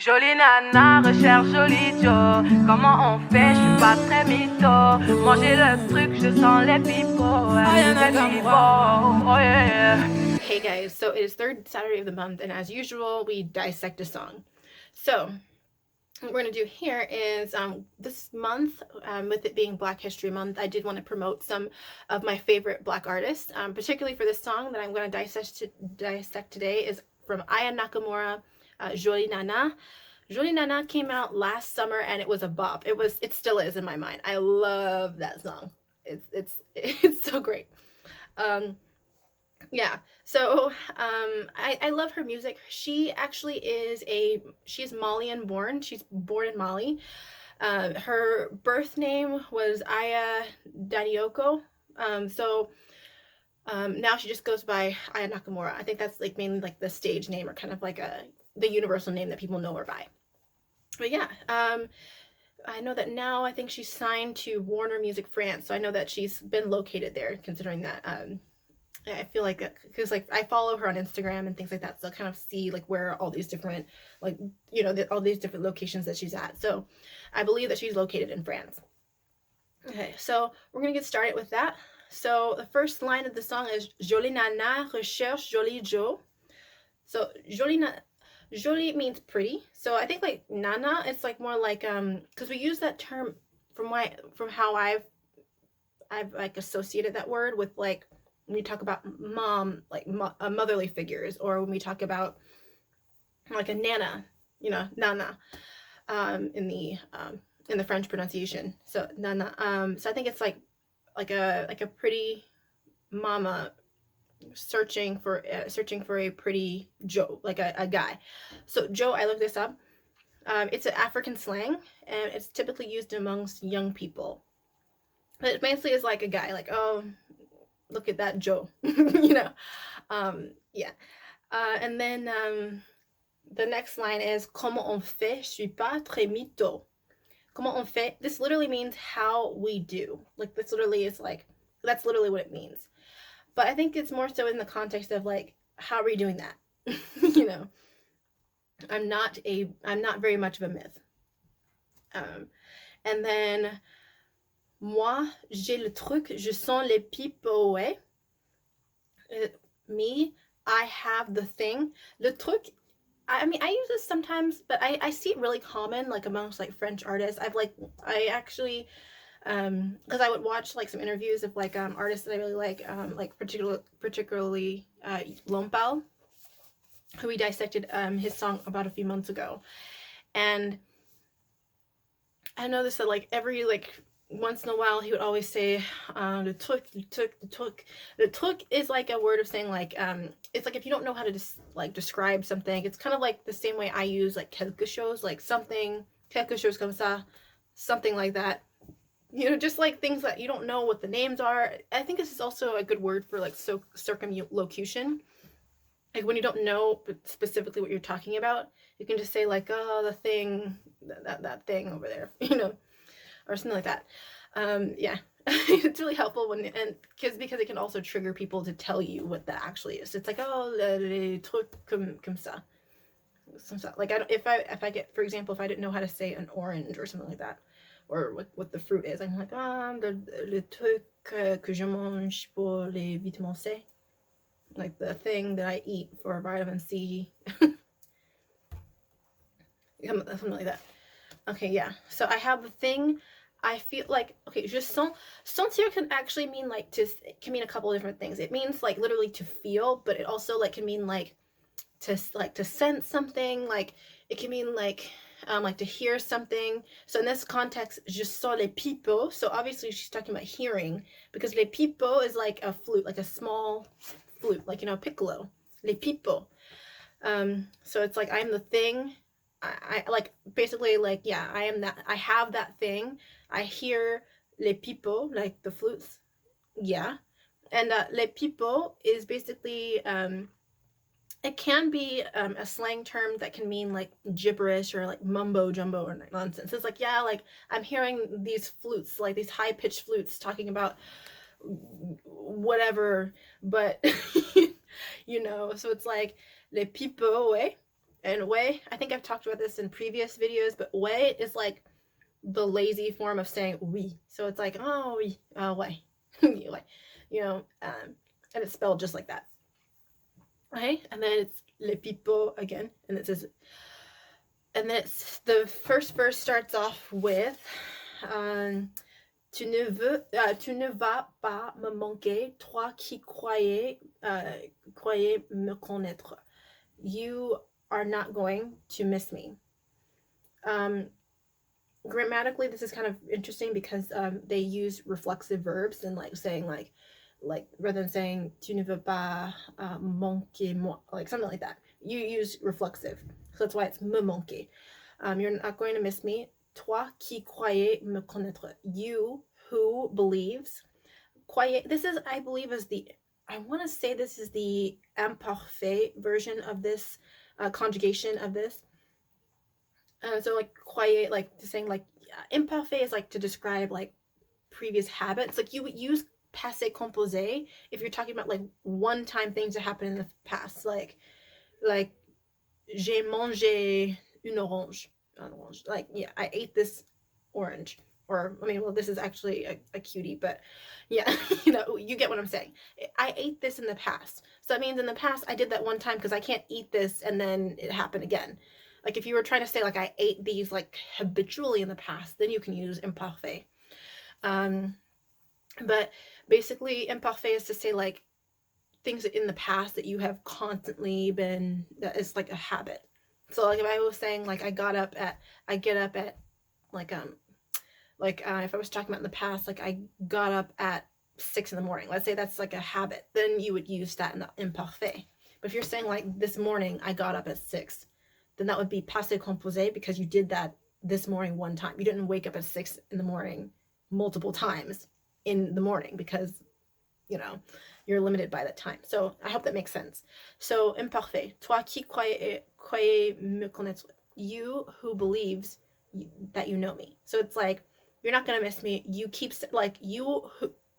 Jolie Nana recherche Jolie Joe. Comment on fait? Je suis pas très mytho. Manger le truc, je sens les pipeaux. Aya Nakamura. Oh yeah. Hey guys, so it is third Saturday of the month, and as usual, we dissect a song. So what we're going to do here is this month, with it being Black History Month, I did want to promote some of my favorite Black artists, particularly for this song that I'm going to dissect today is from Aya Nakamura, Jolie Nana. Jolie Nana came out last summer and it was a bop. It still is in my mind. I love that song. It's so great. Yeah, so I love her music. She actually she's Malian born. She's born in Mali. Her birth name was Aya Danioko. Now she just goes by Aya Nakamura. I think that's like mainly like the stage name or kind of like the universal name that people know her by. But yeah, I know that now I think she's signed to Warner Music France. So I know that she's been located there, considering that I feel like that because like I follow her on Instagram and things like that, so I kind of see like where all these different like all these different locations that she's at. So I believe that she's located in France. Okay, so we're gonna get started with that. So the first line of the song is Jolie Nana recherche Jolie Joe. So Jolie means pretty. So I think like Nana, it's like more like because we use that term from how I've like associated that word with like when we talk about mom, like motherly figures, or when we talk about like a nana, nana, in the French pronunciation. So nana. So I think it's like a pretty mama searching for a pretty Joe, like a guy. So Joe, I looked this up. It's an African slang, and it's typically used amongst young people. But it basically is like a guy, like, oh, look at that Joe, yeah. And then the next line is comment on fait? Je suis pas très mytho. Comment on fait? This literally means how we do. Like this literally is like that's literally what it means. But I think it's more so in the context of like how are we doing that? I'm not very much of a myth. And then moi, j'ai le truc, je sens les pipeaux, ouais. Me, I have the thing. Le truc, I mean, I use this sometimes, but I see it really common, like amongst like French artists. I actually, because I would watch like some interviews of like artists that I really like particularly Lompal, who we dissected his song about a few months ago, and I noticed that like every like once in a while he would always say le truc. Le truc is like a word of saying like it's like if you don't know how to describe something, it's kind of like the same way I use like quelque chose, like something, quelque chose comme ça, something like that. Just like things that you don't know what the names are. I think this is also a good word for like circumlocution. Like when you don't know specifically what you're talking about, you can just say like, oh, the thing, that thing over there, or something like that. Yeah, it's really helpful because it can also trigger people to tell you what that actually is. It's like, oh, les trucs comme ça. Like if I get, for example, if I didn't know how to say an orange or something like that, or what the fruit is, I'm like, le truc que je mange pour les vitamines C, like the thing that I eat for vitamin C. Something like that. Okay, yeah. So I have the thing. I feel like, okay, je sens. Sentir can actually mean like it can mean a couple of different things. It means like literally to feel, but it also like can mean like to sense something. Like it can mean like to hear something. So in this context, je sens les pipeaux. So obviously she's talking about hearing, because les pipeaux is like a flute, like a small flute, like piccolo. Les pipeaux. So it's like I'm the thing. I like basically like, yeah, I am that. I have that thing. I hear les pipeaux, like the flutes. Yeah. And les pipeaux is basically it can be a slang term that can mean like gibberish or like mumbo jumbo or nonsense. It's like, yeah, like I'm hearing these flutes, like these high pitched flutes talking about whatever, but so it's like les pipeaux, ouais. And ouais, I think I've talked about this in previous videos, but ouais is like the lazy form of saying oui. So it's like, oh, oui, ouais. You know, and it's spelled just like that. Okay, and then it's le pipo again, and it says, and then it's the first verse starts off with tu ne vas pas me manquer, toi qui croyais me connaître. You are not going to miss me. Grammatically, this is kind of interesting because they use reflexive verbs and like saying like rather than saying tu ne veux pas manquer moi, like something like that, you use reflexive, so that's why it's me manquer. You're not going to miss me. Toi qui croyais me connaître, you who believes. Croyez, this is, I believe, is the, I want to say this is the imparfait version of this conjugation of this. So like croyez, like saying like imparfait is like to describe like previous habits. Like you would use passé composé if you're talking about like one-time things that happen in the past, like j'ai mangé une orange, like yeah, I ate this orange. Or I mean, well, this is actually a cutie, but yeah, you know, you get what I'm saying. I ate this in the past, so that means in the past I did that one time because I can't eat this and then it happened again. Like if you were trying to say like I ate these like habitually in the past, then you can use imparfait. But basically, imparfait is to say like things in the past that you have constantly been, that is like a habit. So like if I was saying like I get up at like if I was talking about in the past, like I got up at 6 in the morning, let's say that's like a habit, then you would use that in the imparfait. But if you're saying like this morning I got up at 6, then that would be passé composé because you did that this morning one time. You didn't wake up at 6 in the morning multiple times in the morning because, you know, you're limited by that time. So I hope that makes sense. So imparfait, toi qui croyais me connaître, you who believes that you know me. So it's like, you're not gonna miss me. You keep like you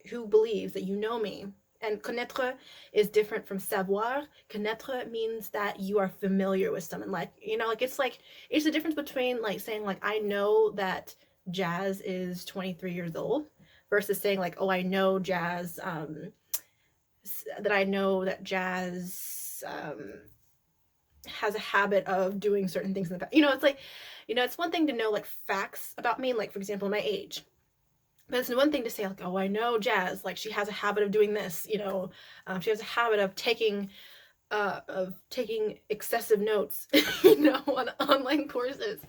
who believes that you know me. And connaître is different from savoir. Connaître means that you are familiar with someone. Like, you know, like it's the difference between like saying like I know that Jazz is 23 years old versus saying like, oh, I know Jazz, that I know that Jazz has a habit of doing certain things in the past. You know, it's like, you know, it's one thing to know like facts about me, like for example my age, but it's one thing to say like, oh, I know Jazz, like she has a habit of doing this, you know, she has a habit of taking excessive notes you know, on online courses.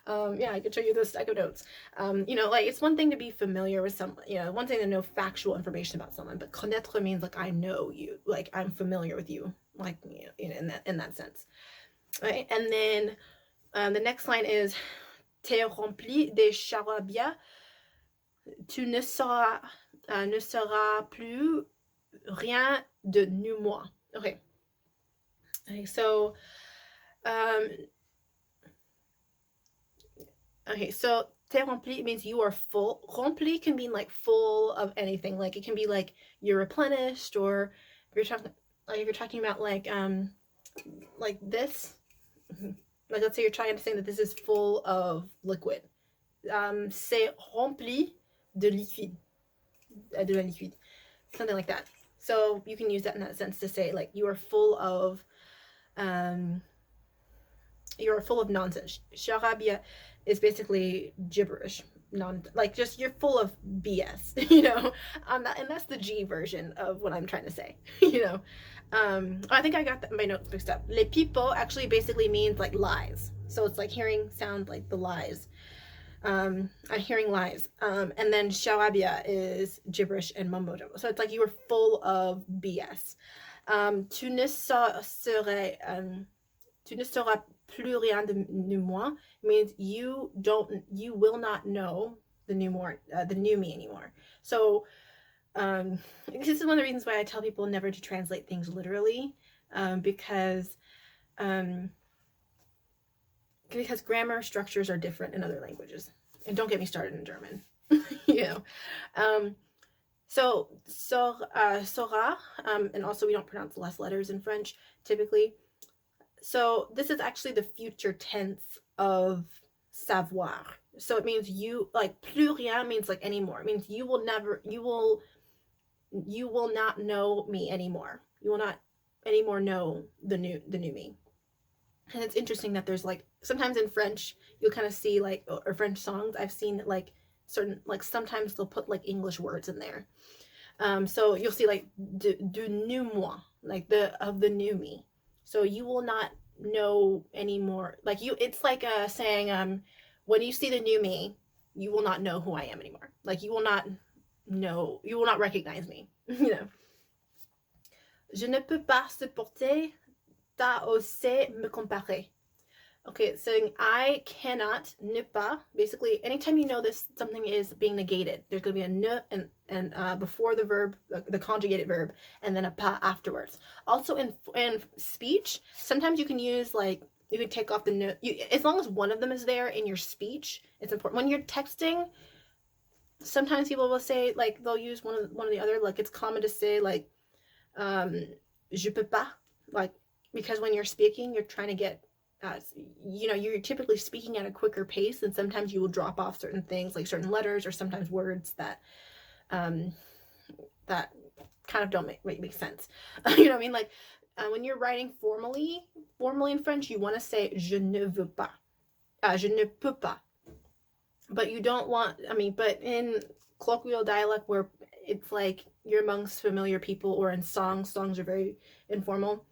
Yeah, I could show you those stack of notes. You know, like it's one thing to be familiar with someone, you know, one thing to know factual information about someone, but connaître means like I know you, like I'm familiar with you, like, you know, in that sense. Right? And then the next line is t'es rempli de charabia, tu ne seras plus rien de nu moi. Okay, so t'es rempli means you are full. Rempli can mean like full of anything. Like it can be like you're replenished, or if you're talking about like this, like let's say you're trying to say that this is full of liquid. C'est rempli de liquide, de la liquide, something like that. So you can use that in that sense to say like you are full of nonsense. Charabia is basically gibberish, like just you're full of BS, you know. And that's the G version of what I'm trying to say, you know. I think I got my notes mixed up. Les pipeaux actually basically means like lies, so it's like hearing sound like the lies. I'm hearing lies. And then charabia is gibberish and mumbo jumbo, so it's like you were full of BS. Tu ne seras plus rien de moi means you will not know the new me anymore. So this is one of the reasons why I tell people never to translate things literally, because grammar structures are different in other languages, and don't get me started in German. You know. So sera, and also we don't pronounce less letters in French typically. So this is actually the future tense of savoir. So it means you, like plus rien means like anymore. It means you will not know me anymore. You will not anymore know the new me. And it's interesting that there's like sometimes in French you'll kind of see like, or French songs I've seen like certain, like sometimes they'll put like English words in there. So you'll see like du new moi, like the new me. So you will not know anymore. Like you, it's like saying when you see the new me, you will not know who I am anymore. Like you will not know, you will not recognize me. You know. Je ne peux pas supporter ta osé me comparer. Okay, it's saying I cannot, ne pas. Basically, anytime you know this, something is being negated. There's going to be a ne and before the verb, the conjugated verb, and then a pas afterwards. Also in speech, sometimes you can use like, you can take off the ne, as long as one of them is there in your speech, it's important. When you're texting, sometimes people will say like, they'll use one of the other, like it's common to say like, je peux pas, like, because when you're speaking, you're trying to get, you know, you're typically speaking at a quicker pace, and sometimes you will drop off certain things, like certain letters or sometimes words that that kind of don't make sense. You know what I mean? Like when you're writing formally in French, you want to say je ne veux pas, je ne peux pas, but you don't want. I mean, but in colloquial dialect where it's like you're amongst familiar people, or in songs are very informal,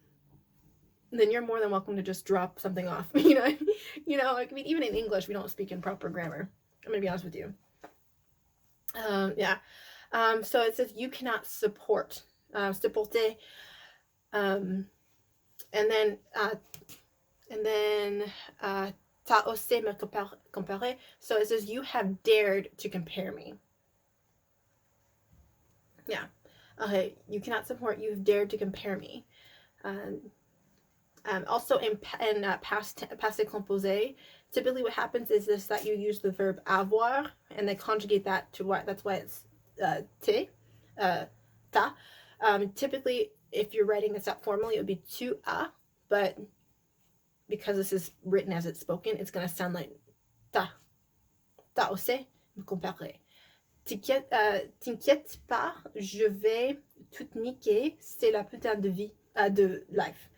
then you're more than welcome to just drop something off. You know, like, I mean, even in English, we don't speak in proper grammar. I'm gonna be honest with you. Yeah. So it says you cannot support, supporter, and then t'as osé me comparer. So it says you have dared to compare me. Yeah. Okay. You cannot support. You've dared to compare me. Also in past composé, typically what happens is this, that you use the verb avoir and then conjugate that to what, that's why it's te, ta. Typically, if you're writing this out formally, it would be tu a, but because this is written as it's spoken, it's going to sound like ta osé me comparer. T'inquiète pas, je vais tout niquer, c'est la putain de vie, de life.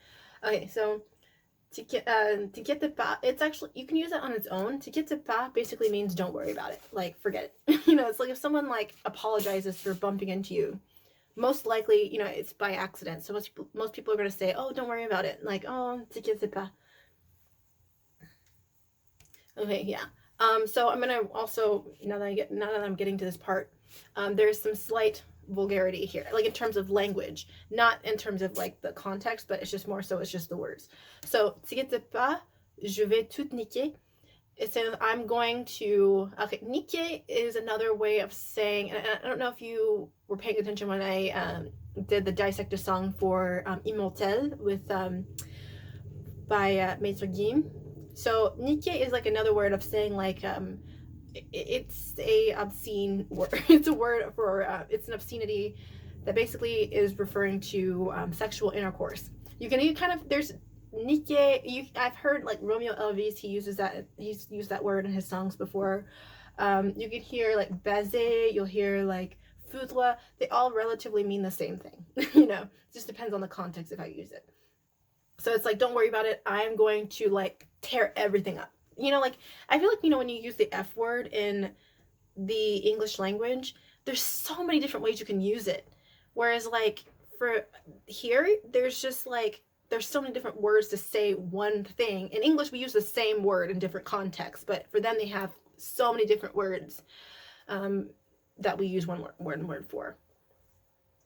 Okay, so t'inquiète pas, it's actually, you can use it on its own. T'inquiète pas basically means don't worry about it, like forget it. You know, it's like if someone like apologizes for bumping into you, most likely, you know, it's by accident. So most people are going to say, oh, don't worry about it, like, oh, t'inquiète pas. Okay, yeah. So I'm gonna also, now that I'm getting to this part, there's some slight vulgarity here, like in terms of language, not in terms of like the context, but it's just more so, it's just the words. So t'inquiète pas, je vais tout niquer. It says I'm going to, okay, niquer is another way of saying, and I don't know if you were paying attention when I did the Dissect song for Immortel with by Maître Guim. So niquer is like another word of saying like it's a obscene word. It's a word for it's an obscenity that basically is referring to sexual intercourse. You kind of, there's niquer. I've heard like Romeo Elvis. He's used that word in his songs before. You can hear like baiser. You'll hear like foudre. They all relatively mean the same thing. You know, it just depends on the context of how you use it. So it's like, don't worry about it. I'm going to like tear everything up. You know, like, I feel like, you know, when you use the F word in the English language, there's so many different ways you can use it. Whereas like for here, there's just like, there's so many different words to say one thing. In English, we use the same word in different contexts, but for them, they have so many different words that we use one word for.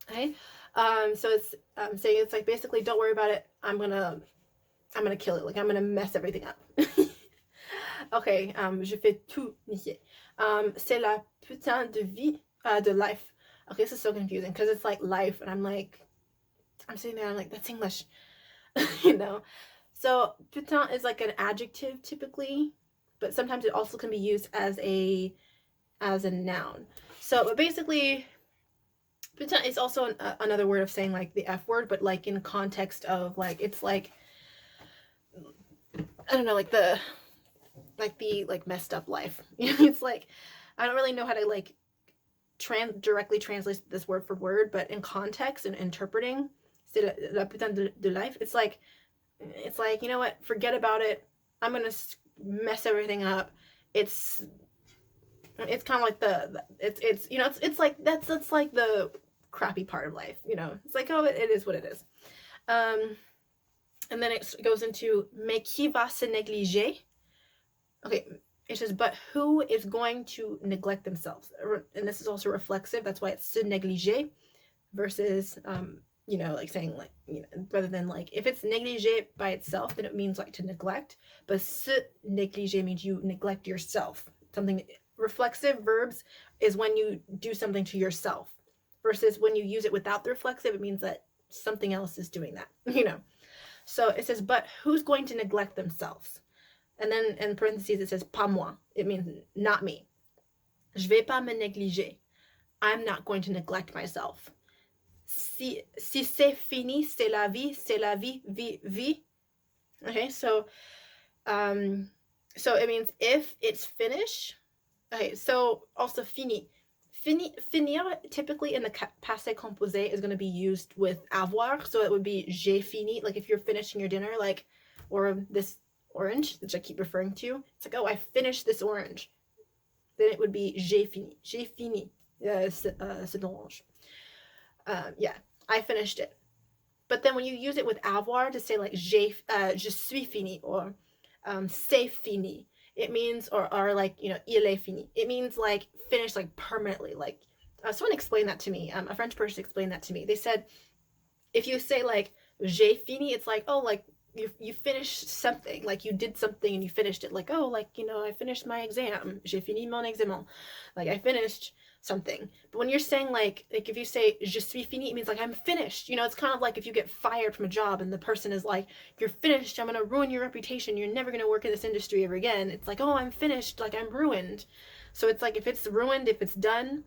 Okay. So it's saying, it's like basically, don't worry about it. I'm gonna kill it. Like, I'm gonna mess everything up. Okay. Je fais tout niquer. C'est la putain de vie, de life. Okay, this is so confusing because it's like life, and I'm sitting there, I'm like, that's English. You know. So putain is like an adjective typically, but sometimes it also can be used as a noun. So, but basically, putain is also another word of saying like the F word, but like in context of like, it's like I don't know, like the messed up life. It's like I don't really know how to like directly translate this word for word, but in context and interpreting, c'est la putain de life. It's like you know what? Forget about it. I'm gonna mess everything up. It's kind of like it's you know it's like that's like the crappy part of life. You know, it's like, oh, it is what it is. And then it goes into mais qui va se négliger? Okay, it says, but who is going to neglect themselves? And this is also reflexive. That's why it's se négliger versus, you know, like saying like, you know, rather than like, if it's négliger by itself, then it means like to neglect. But se négliger means you neglect yourself. Something reflexive verbs is when you do something to yourself, versus when you use it without the reflexive, it means that something else is doing that, you know. So it says, but who's going to neglect themselves? And then in parentheses, it says, pas moi. It means not me. Je vais pas me négliger. I'm not going to neglect myself. Si c'est fini, c'est la vie, vie. Okay, so it means if it's finished. Okay, so also fini. Finir typically in the passé composé is going to be used with avoir, so it would be j'ai fini, like if you're finishing your dinner, like, or this orange, which I keep referring to, it's like, oh, I finished this orange, then it would be j'ai fini cet orange. Yeah, I finished it. But then when you use it with avoir to say like je suis fini, or c'est fini, it means, or like, you know, il est fini, it means like finished, like permanently. Like someone explained that to me, a French person explained that to me. They said if you say like j'ai fini, it's like, oh, like you finished something, like you did something and you finished it, like, oh, like, you know, I finished my exam, j'ai fini mon examen, like I finished something. But when you're saying like if you say je suis fini, it means like I'm finished. You know, it's kind of like if you get fired from a job and the person is like, you're finished, I'm gonna ruin your reputation, you're never gonna work in this industry ever again. It's like, oh, I'm finished, like I'm ruined. So it's like if it's ruined, if it's done,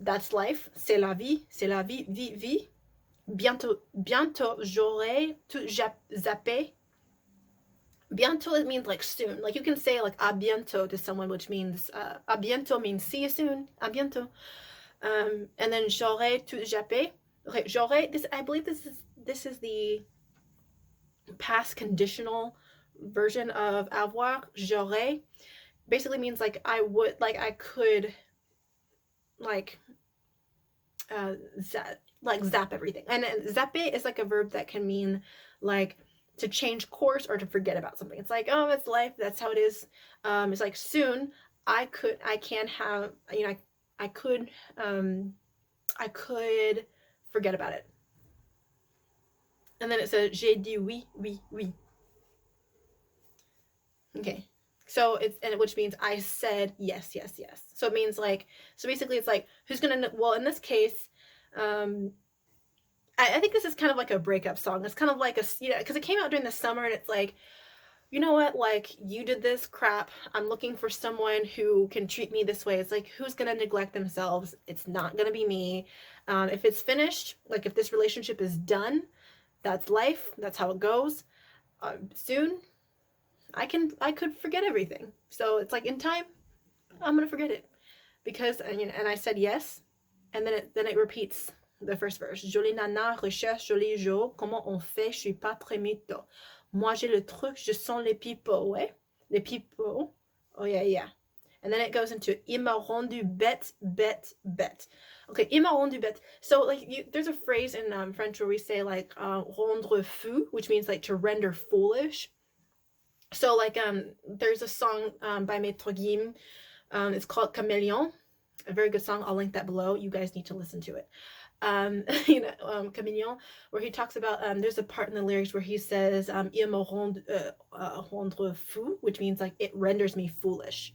that's life. C'est la vie, vie. Bientôt j'aurai tout zappé. Bientôt, it means like soon. Like you can say like a bientôt to someone, which means a bientôt means see you soon. A bientôt. And then j'aurai tout zappé. Okay, j'aurai, this, I believe this is the past conditional version of avoir. J'aurai basically means like I would, like I could, like zap everything. And zappe is like a verb that can mean like to change course or to forget about something. It's like, oh, it's life, that's how it is. It's like soon I could forget about it. And then it says j'ai dit oui. Okay, so it's, and which means I said yes. So it means like, so basically it's like, who's gonna, well, in this case, I think this is kind of like a breakup song. It's kind of like a, you know, because it came out during the summer, and it's like, you know what, like, you did this crap, I'm looking for someone who can treat me this way. It's like, who's gonna neglect themselves? It's not gonna be me. If it's finished, like if this relationship is done, that's life, that's how it goes. Soon I could forget everything. So it's like, in time, I'm gonna forget it, because, you know, and I said yes, and then it repeats the first verse. Jolie Nana recherche joli jour, comment on fait, je suis pas très mytho. Moi j'ai le truc, je sens les pipeaux, ouais, les pipeaux. Oh yeah. And then it goes into il m'a rendu bête. Okay, il m'a rendu bête. So like there's a phrase in French where we say like rendre fou, which means like to render foolish. So like there's a song by Maître Guim, it's called Caméléon, a very good song. I'll link that below. You guys need to listen to it. You know, Caméléon, where he talks about, there's a part in the lyrics where he says, il me rendre fou, which means like it renders me foolish.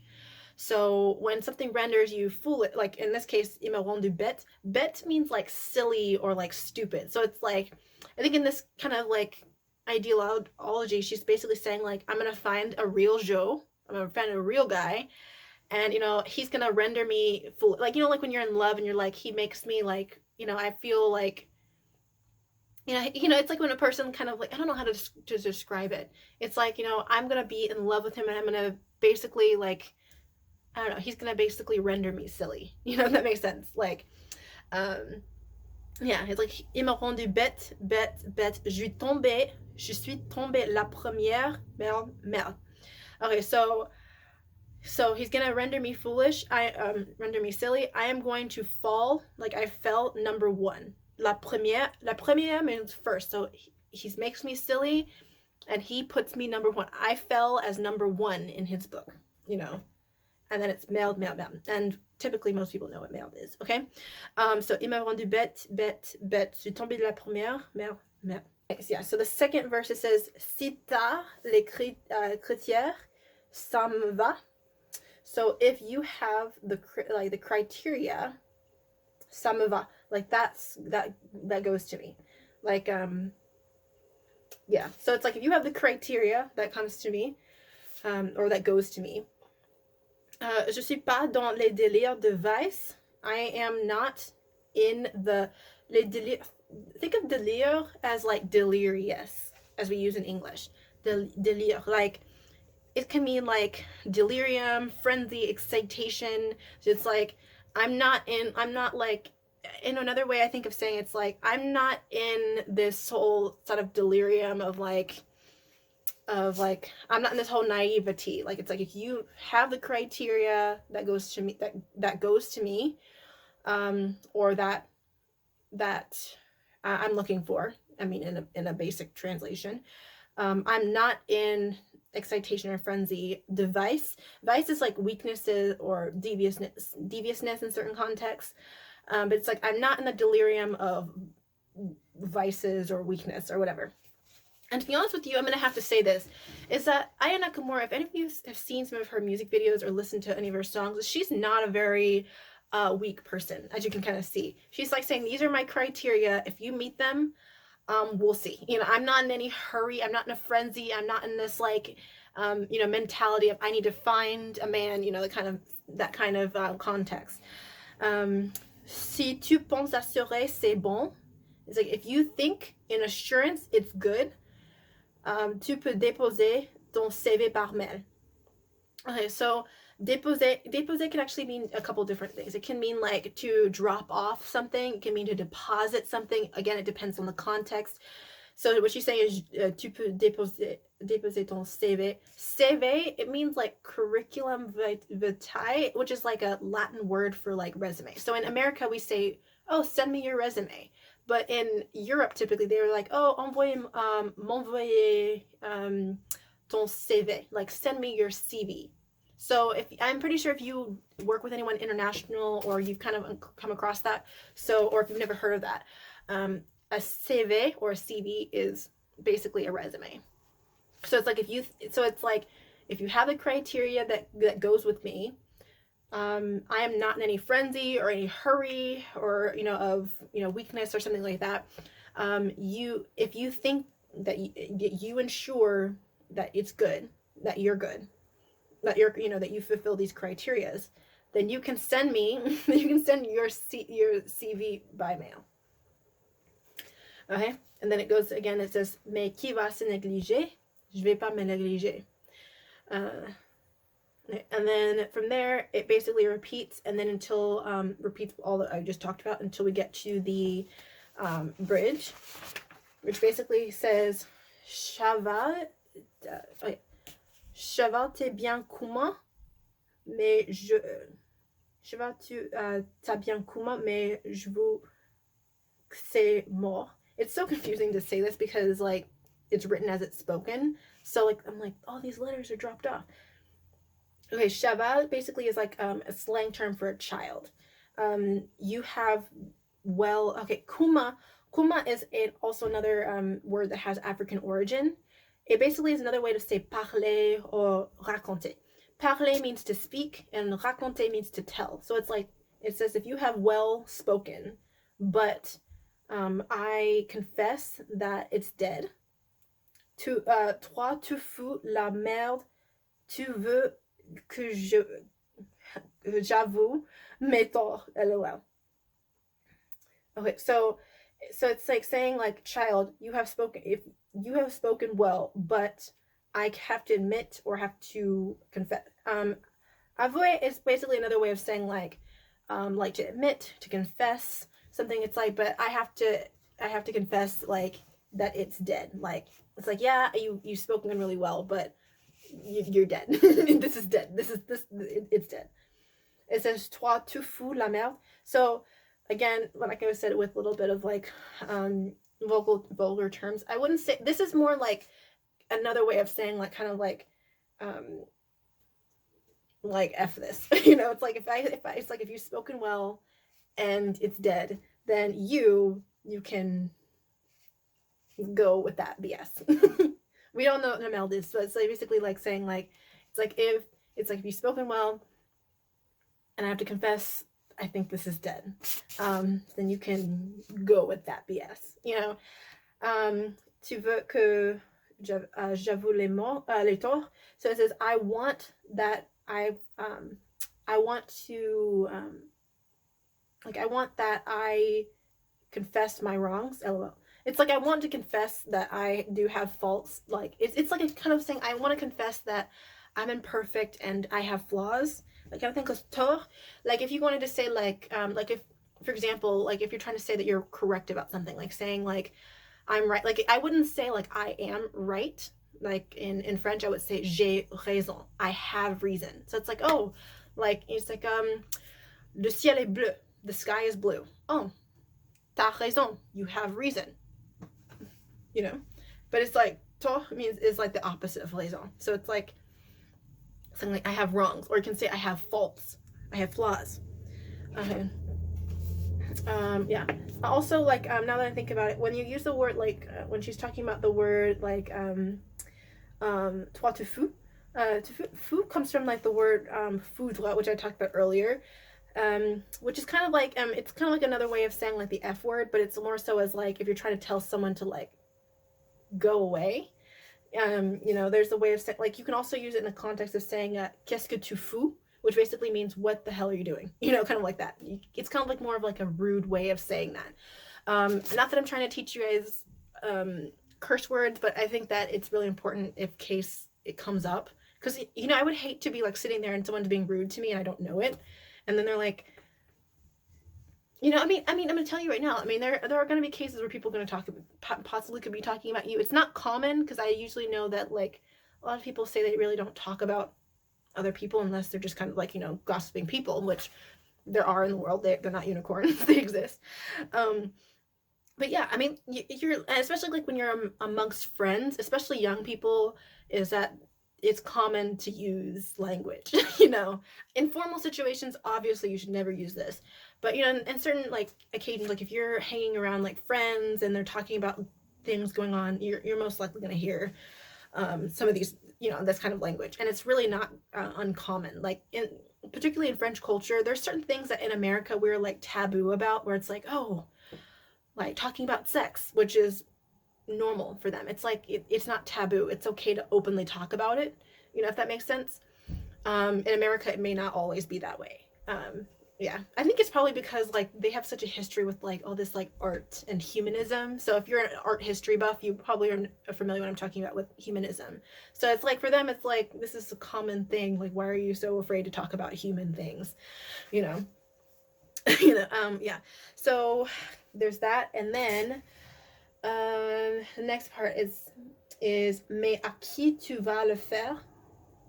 So when something renders you foolish, like in this case, il m'a rendu bête. Bête means like silly or like stupid. So it's like, I think in this kind of like ideology, she's basically saying like, I'm gonna find a real Joe, I'm gonna find a real guy, and you know, he's gonna render me foolish. Like, you know, like when you're in love and you're like, he makes me like, you know, I feel like, it's like when a person kind of like, I don't know how to describe it. It's like, I'm gonna be in love with him and I'm gonna basically like, I don't know, he's gonna basically render me silly. If that makes sense. Like, um, yeah, it's like, il m'a rendu bête, bête, bête. Je suis tombée la première. Merde, merde. Okay, so he's gonna render me foolish. Render me silly. I am going to fall like I fell number one. La première means first. So he makes me silly, and he puts me number one. I fell as number one in his book. And then it's merde, merde, merde. And typically most people know what merde is. Okay. So il m'a rendu bête, bête, bête. Je suis tombée de la première. Merde, merde. Yeah. So the second verse, it says, si t'as les critères, ça me va. So if you have the criteria, ça me va, like that goes to me, like yeah. So it's like if you have the criteria, that comes to me, or that goes to me. Je suis pas dans les délires de vice. I am not in les délires. Think of délire as like delirious, as we use in English. Délire, like, it can mean like delirium, frenzy, excitation. So it's like, I'm not like, in another way I think of saying, it's like, I'm not in this whole sort of delirium of like, I'm not in this whole naivety. Like, it's like, if you have the criteria that goes to me, that goes to me, or that I'm looking for, I mean, in a basic translation, I'm not in excitation or frenzy. Vice is like weaknesses or deviousness in certain contexts, but it's like, I'm not in the delirium of vices or weakness or whatever. And to be honest with you, I'm gonna have to say this, is that Aya Nakamura, if any of you have seen some of her music videos or listened to any of her songs, she's not a very weak person, as you can kind of see. She's like saying, these are my criteria, if you meet them, we'll see. I'm not in any hurry. I'm not in a frenzy. I'm not in this like, mentality of I need to find a man, that kind of context. Si tu penses assurer, c'est bon. It's like, if you think in assurance, it's good. Tu peux déposer ton CV par mail. Okay, so déposer can actually mean a couple different things. It can mean like to drop off something. It can mean to deposit something. Again, it depends on the context. So what she's saying is, tu peux déposer ton CV. CV, it means like curriculum vitae, which is like a Latin word for like resume. So in America, we say, oh, send me your resume. But in Europe, typically, they were like, oh, m'envoyer ton CV, like send me your CV. So I'm pretty sure if you work with anyone international, or you've kind of come across that, or if you've never heard of that, a CV or a CV is basically a resume. So it's like, if you have the criteria that goes with me, I am not in any frenzy or any hurry or of weakness or something like that. If you think that you ensure that it's good, that you're good, that that you fulfill these criterias, then you can send me your CV by mail. Okay, and then it goes again. It says, mais qui va se négliger? Je vais pas me négliger. And then from there, it basically repeats, and then until repeats all that I just talked about, until we get to the bridge, which basically says, Cheval, t'es bien comment, mais Cheval, t'as bien comment, mais je vous c'est mort. It's so confusing to say this because like it's written as it's spoken. So like I'm like, all these letters are dropped off. Okay, cheval basically is like a slang term for a child. You have kuma. Kuma is also another word that has African origin. It basically is another way to say parler or raconter. Parler means to speak, and raconter means to tell. So it's like, it says, if you have well spoken, but I confess that it's dead. Toi, tu fous la merde. Tu veux que j'avoue mes torts. LOL. Okay, so So it's like saying like, child, you have spoken, if you have spoken well, but I have to admit or have to confess. Avouer is basically another way of saying like to admit, to confess something. It's like, but I have to confess like that it's dead. Like it's like, yeah, you've spoken really well, but you're dead. This is dead. It's dead. It says toi tu fous la merde. So again, like I said, with a little bit of like vulgar terms, I wouldn't say this is more like another way of saying like kind of um like F this. You know, it's like if I it's like if you've spoken well and it's dead, then you can go with that BS. We don't know what the meld is, so it's like basically like saying like it's like if you've spoken well and I have to confess I think this is dead, then you can go with that BS. You know, tu veux que j'avoue les torts. So it says I want that I want to like I want that I confess my wrongs. LOL. It's like I want to confess that I do have faults. Like it's like a kind of saying I want to confess that I'm imperfect and I have flaws. Like I think because tort, like if you wanted to say like if for example like if you're trying to say that you're correct about something, like saying like I'm right. Like I wouldn't say like I am right. Like in French I would say j'ai raison. I have reason. So it's like oh like it's like le ciel est bleu. The sky is blue. Oh, t'as raison. You have reason. You know, but it's like tort means is like the opposite of raison. So it's like something like I have wrongs, or you can say I have faults. I have flaws. Okay. Yeah. Also, like now that I think about it, when you use the word like when she's talking about the word like toi tu fous, fou comes from like the word foudre, which I talked about earlier, which is kind of like it's kind of like another way of saying like the F word, but it's more so as like if you're trying to tell someone to like go away. You know, there's a way of saying like you can also use it in the context of saying qu'est-ce que tu fous, which basically means what the hell are you doing, you know, kind of like that. It's kind of like more of like a rude way of saying that. Not that I'm trying to teach you guys curse words, but I think that it's really important if case it comes up, because you know I would hate to be like sitting there and someone's being rude to me and I don't know it, and then they're like, you know, I mean, I'm going to tell you right now. I mean, there are going to be cases where people are going to talk, possibly could be talking about you. It's not common because I usually know that like a lot of people say they really don't talk about other people unless they're just kind of like, you know, gossiping people, which there are in the world. They're not unicorns. They exist. But yeah, I mean, you're especially like when you're amongst friends, especially young people, is that it's common to use language. You know, in formal situations, obviously you should never use this, but you know, in certain like occasions, like if you're hanging around like friends and they're talking about things going on, you're most likely going to hear some of these, you know, this kind of language, and it's really not uncommon. Like particularly in French culture, there's certain things that in America we're like taboo about, where it's like, oh, like talking about sex, which is normal for them. It's like it's not taboo. It's okay to openly talk about it. You know, if that makes sense. In America, it may not always be that way. Yeah, I think it's probably because like they have such a history with like all this like art and humanism. So if you're an art history buff, you probably are familiar what I'm talking about with humanism. So it's like for them, it's like this is a common thing. Like, why are you so afraid to talk about human things? You know, you know. Yeah. So there's that, and then the next part is mais à qui tu vas le faire?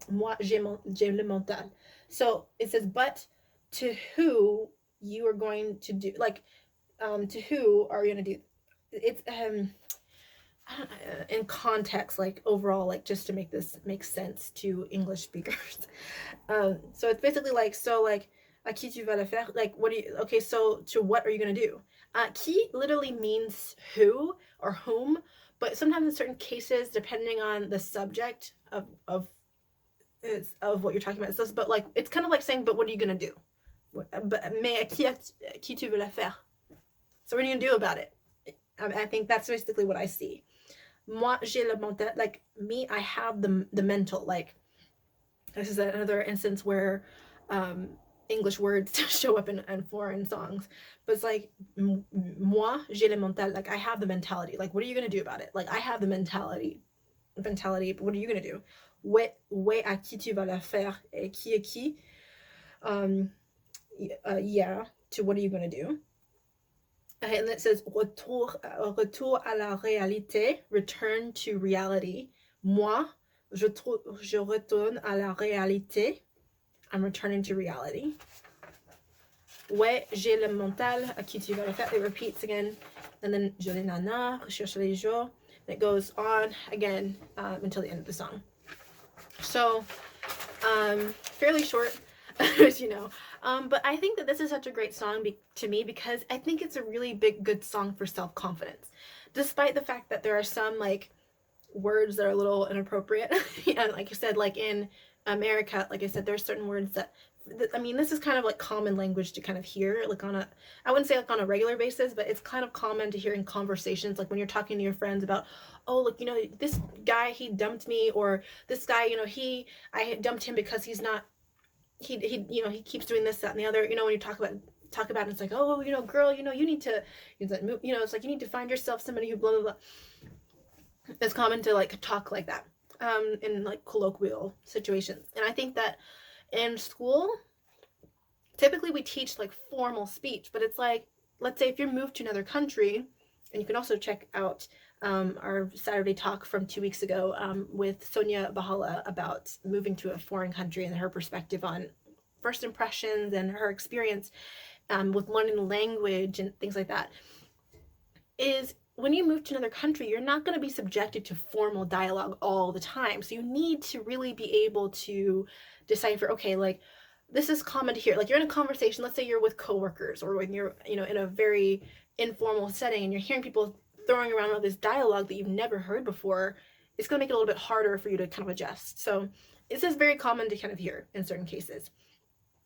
Moi, j'ai le mental. So it says, but to who you are going to do, like, to who are you going to do? It's in context, like overall, like just to make this make sense to English speakers. So it's basically like, so like, à qui tu vas le faire? Like, what do you? Okay, so to what are you going to do? Qui literally means who or whom, but sometimes in certain cases, depending on the subject of what you're talking about, it says, but like it's kind of like saying, but what are you gonna do? But mais qui tu veux la faire? So what are you gonna do about it? I think that's basically what I see. Moi j'ai le mental, like me, I have the mental. Like this is another instance where English words to show up in foreign songs. But it's like, moi, j'ai le mental. Like, I have the mentality. Like, what are you going to do about it? Like, I have the mentality. But what are you going to do? Ouais, à qui tu vas la faire? Et qui est qui? Yeah, to what are you going to do? And it says retour à la réalité, return to reality. Moi, je retourne à la réalité. I'm returning to reality. Ouais, j'ai le mental, à qui tu vas le faire. It repeats again. And then Jolie Nana, recherche les jours. And it goes on again until the end of the song. So, fairly short, as you know. But I think that this is such a great song to me because I think it's a really good song for self-confidence. Despite the fact that there are some like words that are a little inappropriate. And like I said, like in America, like I said, there's certain words that, I mean, this is kind of like common language to kind of hear, like on a, I wouldn't say like on a regular basis, but it's kind of common to hear in conversations, like when you're talking to your friends about, oh, look, you know, this guy, he dumped me, or this guy, you know, I dumped him because he's not, he you know, he keeps doing this, that, and the other, you know, when you talk about it, it's like, oh, you know, girl, you know, you need to, you know, it's like, you need to find yourself somebody who blah, blah, blah. It's common to like talk like that in like colloquial situations. And I think that in school, typically we teach like formal speech, but it's like, let's say if you're moved to another country, and you can also check out our Saturday talk from 2 weeks ago with Sonia Bahala about moving to a foreign country and her perspective on first impressions and her experience with learning the language and things like that, is when you move to another country, you're not going to be subjected to formal dialogue all the time. So you need to really be able to decipher, okay, like this is common to hear. Like you're in a conversation, let's say you're with coworkers, or when you're, you know, in a very informal setting and you're hearing people throwing around all this dialogue that you've never heard before, it's going to make it a little bit harder for you to kind of adjust. So this is very common to kind of hear in certain cases.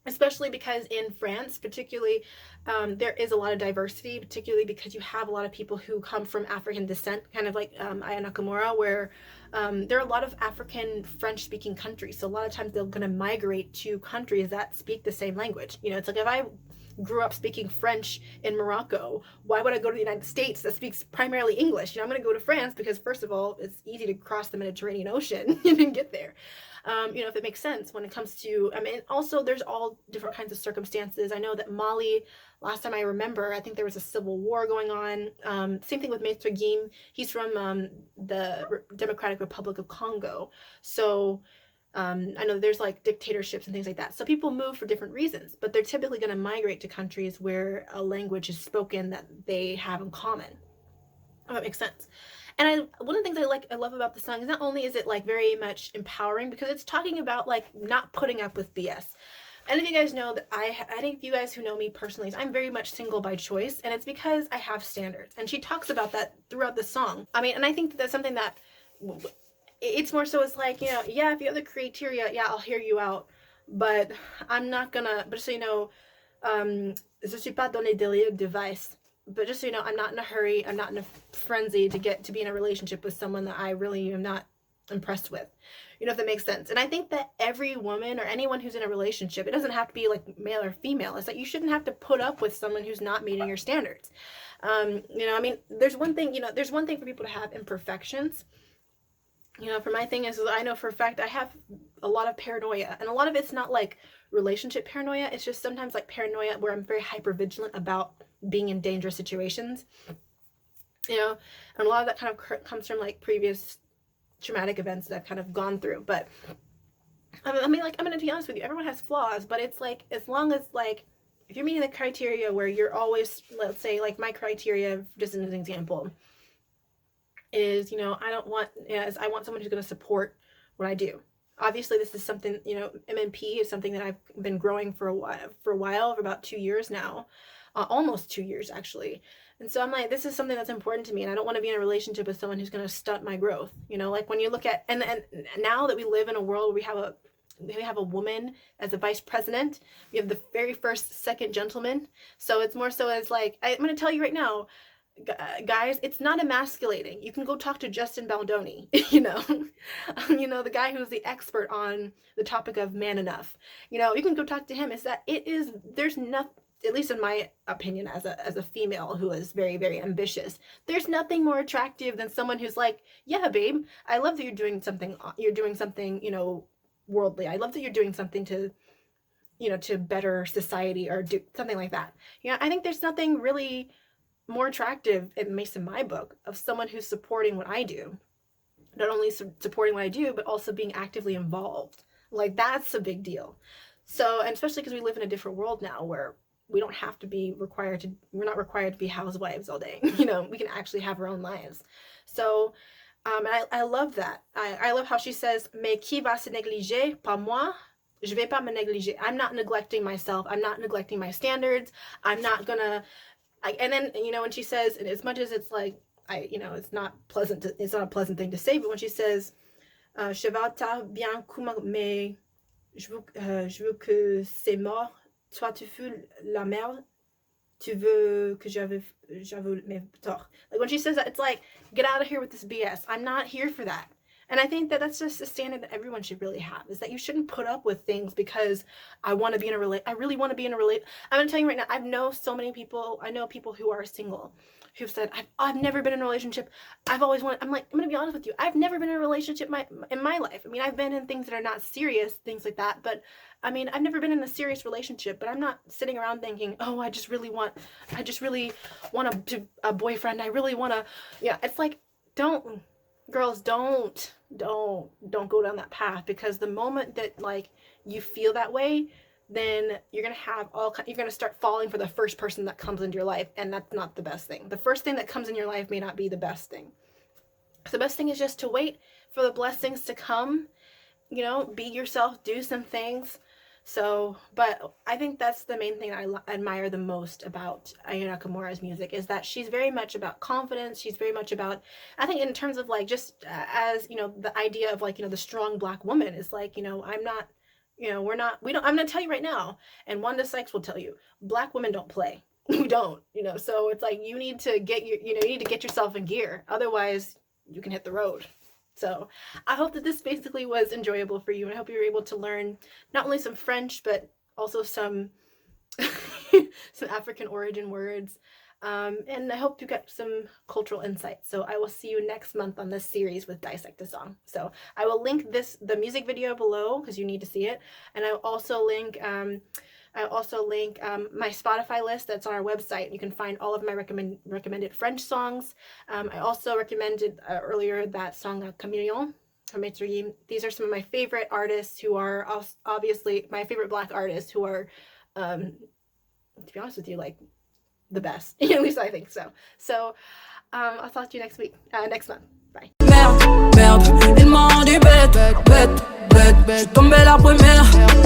Especially because in France, particularly, there is a lot of diversity, particularly because you have a lot of people who come from African descent, kind of like Aya Nakamura, where there are a lot of African French-speaking countries. So a lot of times they're going to migrate to countries that speak the same language. You know, it's like if I grew up speaking French in Morocco, why would I go to the United States that speaks primarily English? You know, I'm going to go to France because, first of all, it's easy to cross the Mediterranean Ocean and get there. You know, if it makes sense when it comes to, I mean, also there's all different kinds of circumstances. I know that Mali, last time I remember, I think there was a civil war going on. Same thing with Maître Guim. He's from the Democratic Republic of Congo. So I know there's like dictatorships and things like that. So people move for different reasons, but they're typically going to migrate to countries where a language is spoken that they have in common. Oh, that makes sense. And one of the things I love about the song is not only is it like very much empowering, because it's talking about like not putting up with BS. And if you guys know that I think you guys who know me personally, I'm very much single by choice, and it's because I have standards. And she talks about that throughout the song. I mean, and I think that's something that it's more so it's like, you know, yeah, if you have the criteria, yeah, I'll hear you out, but I'm not gonna, but so you know, je suis pas dans les délires de vice. But just so you know, I'm not in a hurry. I'm not in a frenzy to be in a relationship with someone that I really am not impressed with. You know, if that makes sense. And I think that every woman or anyone who's in a relationship, it doesn't have to be like male or female. It's like you shouldn't have to put up with someone who's not meeting your standards. You know, I mean, there's one thing for people to have imperfections. You know, for my thing is I know for a fact I have a lot of paranoia, and a lot of it's not like relationship paranoia. It's just sometimes like paranoia where I'm very hyper vigilant about being in dangerous situations, you know, and a lot of that kind of comes from like previous traumatic events that I've kind of gone through. But I mean, like, I'm going to be honest with you, everyone has flaws, but it's like, as long as like, if you're meeting the criteria where you're always, let's say like my criteria, just as an example, is, you know, I want someone who's going to support what I do. Obviously, this is something, you know, MMP is something that I've been growing for a while, for about 2 years now. Almost 2 years actually. And so I'm like, this is something that's important to me, and I don't want to be in a relationship with someone who's going to stunt my growth. You know, like when you look at, and now that we live in a world where we have a woman as a vice president, we have the very first second gentleman. So it's more so as like, I'm going to tell you right now, guys, it's not emasculating. You can go talk to Justin Baldoni, you know, the guy who's the expert on the topic of man enough. You can go talk to him. There's nothing, at least in my opinion, as a female who is very, very ambitious, there's nothing more attractive than someone who's like, yeah, babe, I love that you're doing something, worldly. I love that you're doing something to better society, or do something like that. I think there's nothing really more attractive, at least in my book, of someone who's supporting what I do. Not only supporting what I do, but also being actively involved. Like, that's a big deal. So, and especially because we live in a different world now where we don't have to be we're not required to be housewives all day. We can actually have our own lives. So, and I love that. I love how she says, mais qui va se négliger? Pas moi. Je vais pas me négliger. I'm not neglecting myself. I'm not neglecting my standards. I'm not gonna, and then, when she says, and as much as it's like, it's not a pleasant thing to say, but when she says, je vais tard bien comme, mais je veux que c'est mort. Toi, tu fous la merde. Tu veux que j'avoue mes torts. Like, when she says that, it's like, get out of here with this BS. I'm not here for that. And I think that that's just a standard that everyone should really have, is that you shouldn't put up with things because I want to be in a I really want to be in a relate. I'm going to tell you right now, I know people who are single who've said, I've never been in a relationship. I've always wanted, I'm going to be honest with you. I've never been in a relationship in my life. I mean, I've been in things that are not serious, things like that. But I mean, I've never been in a serious relationship, but I'm not sitting around thinking, oh, I just really want a boyfriend. I really want to, it's like, girls, don't go down that path, because the moment that, like, you feel that way, then you're gonna start falling for the first person that comes into your life, and that's not the best thing. The first thing that comes in your life may not be the best thing. So the best thing is just to wait for the blessings to come, be yourself, do some things. So, but I think that's the main thing I admire the most about Aya Nakamura's music, is that she's very much about confidence. She's very much about, I think, in terms of, like, just as, the idea of, like, the strong Black woman is like, I'm not, I'm going to tell you right now, and Wanda Sykes will tell you, Black women don't play. We don't, so it's like, you need to get yourself in gear. Otherwise, you can hit the road. So I hope that this basically was enjoyable for you, and I hope you were able to learn not only some French, but also some some African origin words. And I hope you got some cultural insights. So I will see you next month on this series with Dissect a Song. So I will link the music video below, because you need to see it. And I will also link my Spotify list that's on our website. You can find all of my recommended French songs. I also recommended earlier that song Chameleon from Maître Yim. These are some of my favorite artists, who are obviously my favorite Black artists, who are, to be honest with you, like, the best. At least I think so. So I'll talk to you next month. Bye. Merde, ils m'ont rendu bête. J'suis tombé la première.